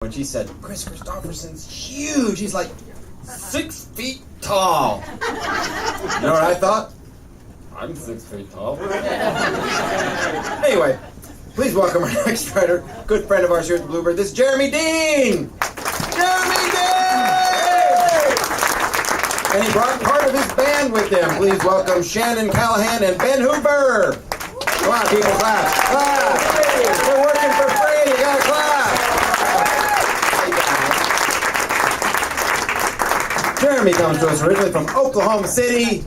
When she said, Chris Christopherson's huge, he's like 6 feet tall. You know what I thought? I'm 6 feet tall. Anyway, please welcome our next writer, good friend of ours here at the Bluebird. This is Jeremy Dean! Jeremy Dean! And he brought part of his band with him. Please welcome Shannon Callihan and Ben Hoover. Come on, people, clap. Clap! We're working for free, you gotta clap! Jeremy comes to us originally from Oklahoma City,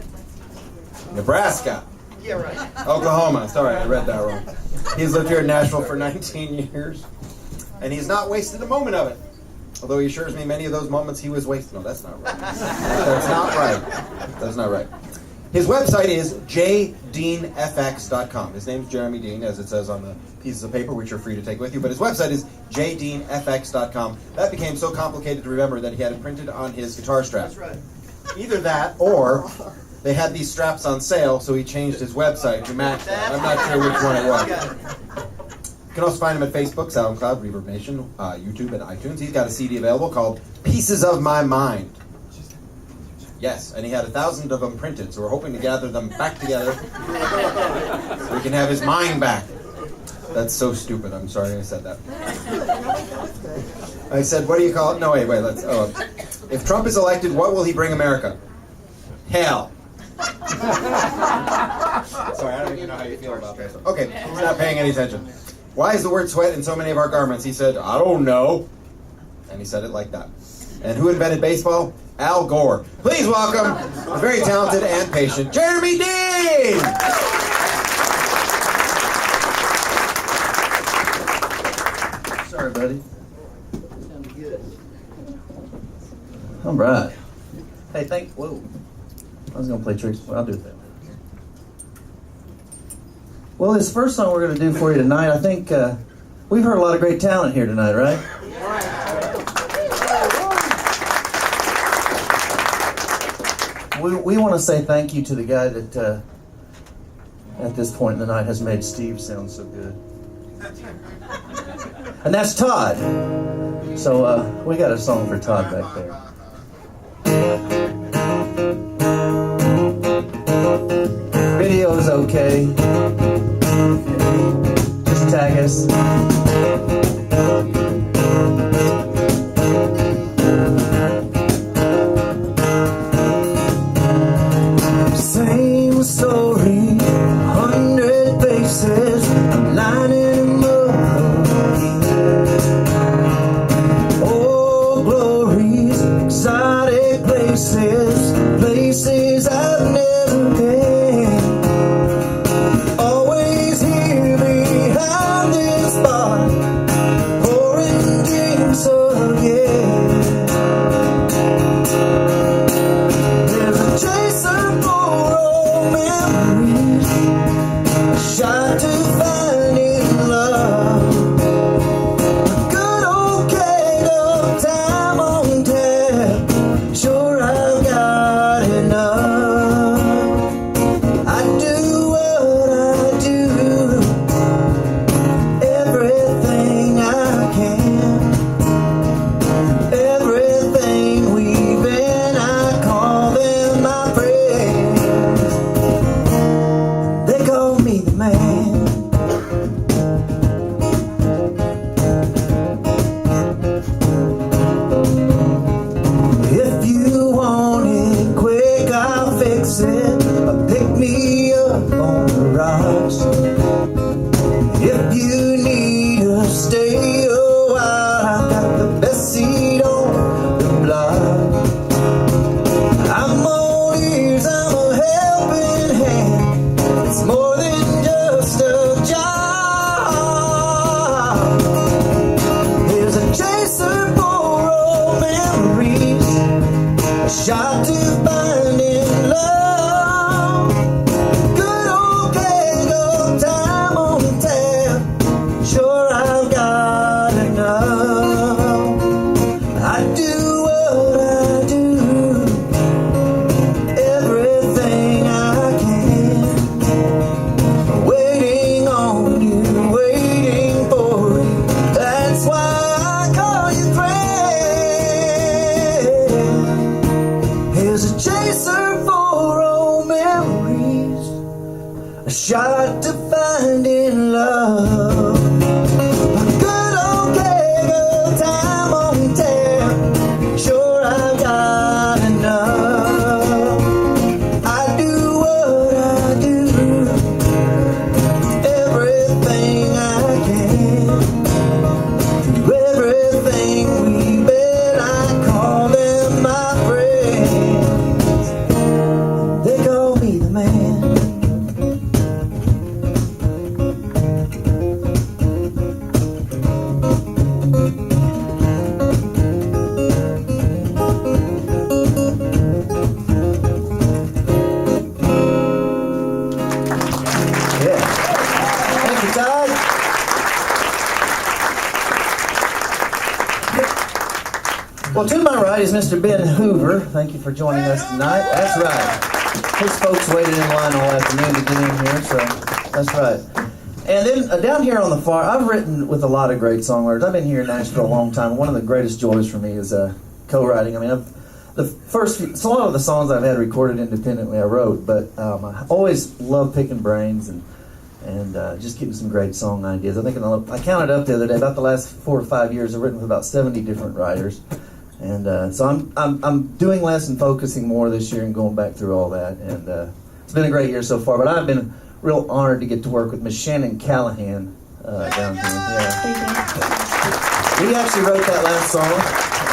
Nebraska. Yeah, right. Oklahoma. Sorry, I read that wrong. He's lived here in Nashville for 19 years, and he's not wasted a moment of it. Although he assures me many of those moments he was wasting. No, that's not right. That's not right. That's not right. His website is jdeanfx.com. His name's Jeremy Dean, as it says on the pieces of paper, which you're free to take with you. But his website is jdeanfx.com. That became so complicated to remember that he had it printed on his guitar strap. That's right. Either that, or they had these straps on sale, so he changed his website to match that. I'm not sure which one it was. You can also find him at Facebook, SoundCloud, Reverb Nation, YouTube, and iTunes. He's got a CD available called Pieces of My Mind. Yes, and he had 1,000 of them printed, so we're hoping to gather them back together so we can have his mind back. That's so stupid. I'm sorry I said that. I said, what do you call it? No, wait, let's... if Trump is elected, what will he bring America? Hell. Sorry, I don't even know how you feel about this. Okay, he's not paying any attention. Why is the word sweat in so many of our garments? He said, I don't know. And he said it like that. And who invented baseball? Al Gore. Please welcome the very talented and patient Jeremy Dean! Sorry, buddy. Sounded good. All right. Hey, whoa. I was going to play tricks, but I'll do that. Well, this first song we're going to do for you tonight, I think we've heard a lot of great talent here tonight, right? We want to say thank you to the guy that, at this point in the night, has made Steve sound so good. And that's Todd. So we got a song for Todd back there. Video's okay. Just tag us. Same story, 100 faces, lining them up. Oh, glories, exotic places, places I've never been. Always here behind this bar, shot to finding love. A good old keg of time won't tell. Sure, I've got enough. I do what I do, everything I can, do everything we bet. I call them my friends. They call me the man. Well, to my right is Mr. Ben Hoover. Thank you for joining us tonight. That's right. His folks waited in line all afternoon to get in here, so that's right. And then down here on the far, I've written with a lot of great songwriters. I've been here in Nashville a long time. One of the greatest joys for me is co-writing. I mean, so a lot of the songs I've had recorded independently I wrote, but I always love picking brains and just getting some great song ideas. I think I counted up the other day, about the last 4 or 5 years, I've written with about 70 different writers. And so I'm doing less and focusing more this year and going back through all that. And it's been a great year so far. But I've been real honored to get to work with Miss Shannon Callihan down here. Yeah. We actually wrote that last song,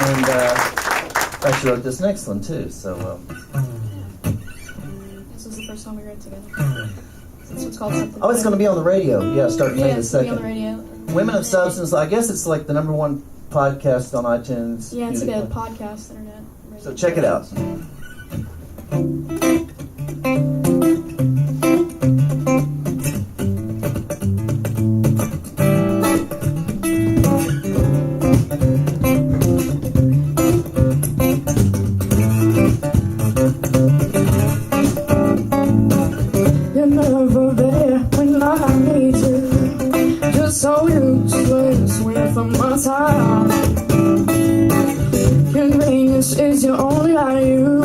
and actually wrote this next one too. So this was the first song we wrote together. This one's called Something. oh, it's going to be on the radio. Yeah, starting May the it's gonna be 2nd. on the radio. Women of Substance. I guess it's like the #1 podcast on iTunes. Yeah, it's like a Music. podcast, internet. Radio. So check it out. You're never there when I need you. Just so useless when from my side. Convenience is your only value.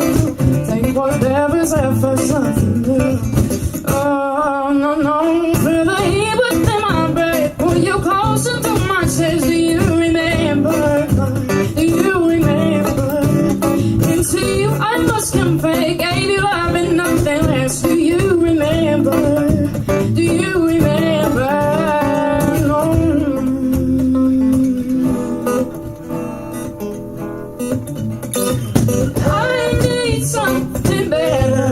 Take whatever's there for something new. Oh, no, feel the heat within my breath. Pull you closer to my chest. Do you remember? Do you remember? Into you I must confess. Gave you love and nothing less. Do you remember? Do you remember? No. I need something better.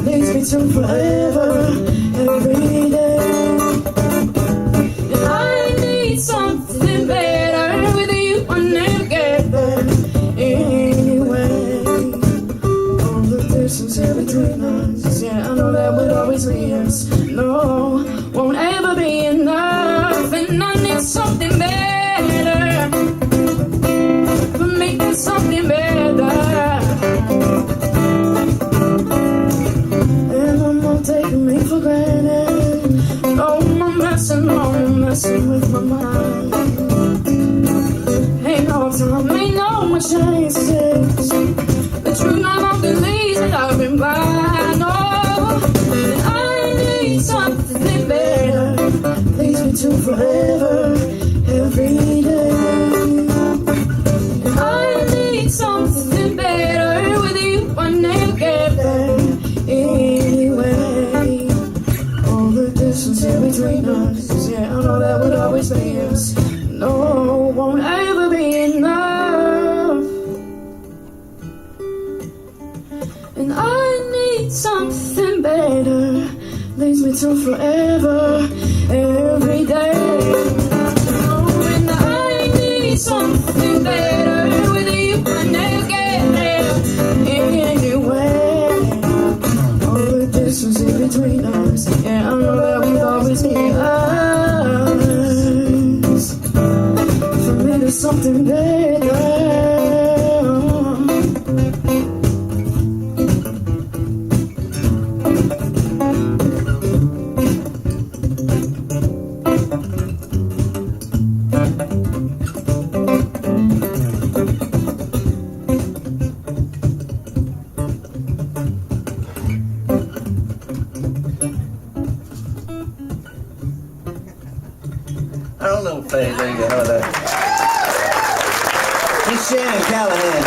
Leads me to forever, every day. I need something better. With you I never get there anyway. All the distance here between us, yeah, I know that would always be us. No, won't ever be enough. And I need something better. For me, there's something better. And I'm not taking me for granted. No, I'm messing with my mind. Ain't no time, ain't no more chances. The truth not often leads me, I've been blind. Oh, and I need something better. Leads me to forever, every day. And I need something better. With you I never get there anyway. All the distance in between us, yeah, I know that would always be us. No, won't ever be enough. And I need something better. Leads me to forever, every day. Oh, and I need something better. With you I never get there anyway. All the distance in between us, yeah, I know that would always be us. For me there's something better. Miss Shannon Callihan.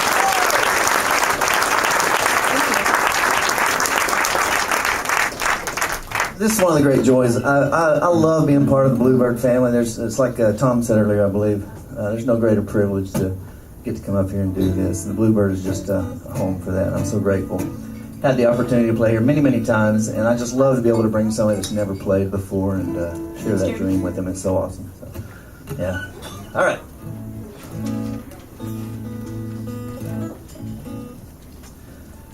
This is one of the great joys. I love being part of the Bluebird family. It's like Tom said earlier, I believe. There's no greater privilege to get to come up here and do this. The Bluebird is just a home for that. I'm so grateful. Had the opportunity to play here many, many times, and I just love to be able to bring somebody that's never played before and share that dream with them. It's so awesome. So, yeah. All right.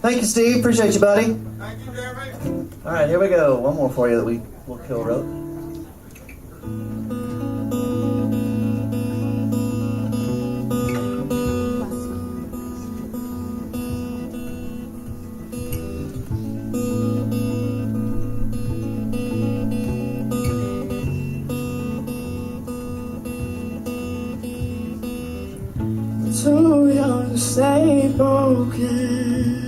Thank you, Steve. Appreciate you, buddy. Thank you, Jeremy. All right, here we go. One more for you that we'll kill wrote. Too young to stay broken.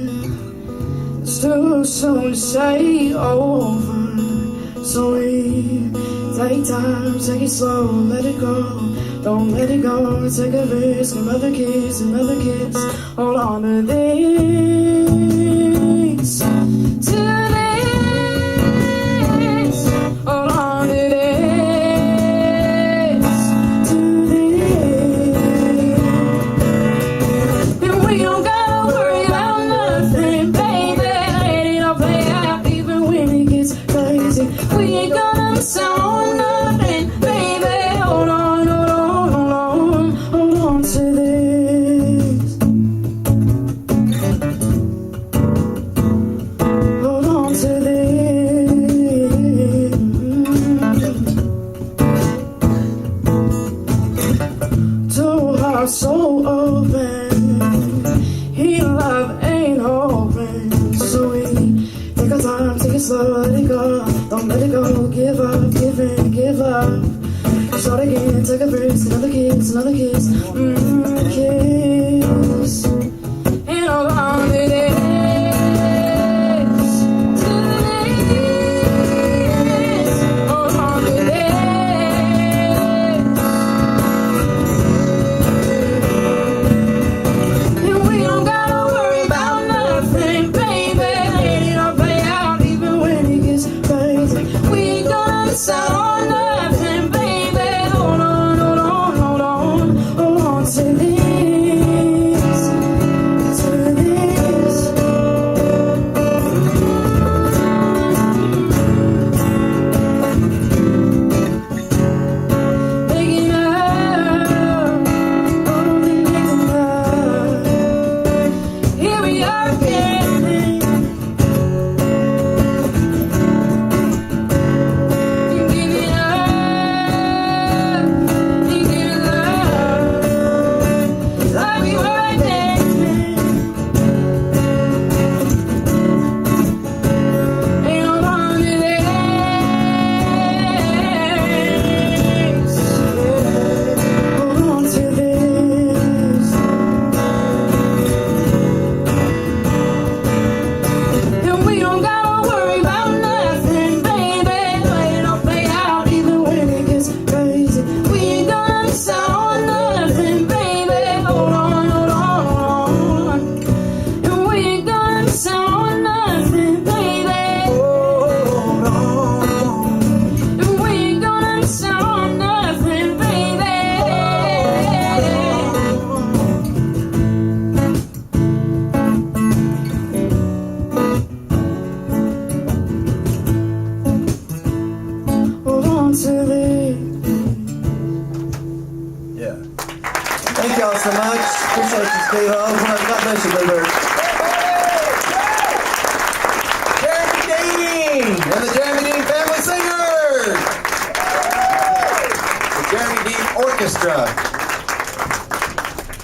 It's too soon to say over. So we take time, take it slow, let it go. Don't let it go, take a risk. Another kiss, another kiss. Hold on to this. To this. Hold on to this. We ain't gonna miss out on nothing, baby. Hold on, hold on, hold on, hold on to this. Hold on to this. Two hearts so open, he love ain't open, so we take our time, take it slow, let it go. Don't let it go, give up, give in, give up. Start again, take a risk, another kiss, kiss. And hold on to this, to this. Hold on to this. And we don't gotta worry about nothing, baby. Let it all play out, even when it gets crazy. We ain't gonna miss out on nothing, baby. Hold on, hold on, hold on, hold on to this, to this. Making up, only making up. Here we are again. Yeah. Thank y'all so much. Appreciate you, Steve. God bless you, Bluebird. Jeremy Dean and the Jeremy Dean Family Singers. The Jeremy Dean Orchestra.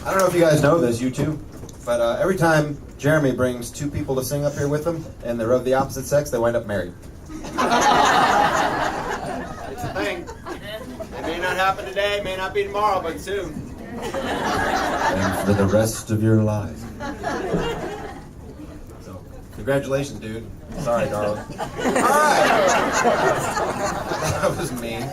I don't know if you guys know this, you two, but every time Jeremy brings two people to sing up here with him, and they're of the opposite sex, they wind up married. It's a thing. It may not happen today, may not be tomorrow, but soon. And for the rest of your life. So, congratulations, dude. Sorry, darling. All right. That was mean.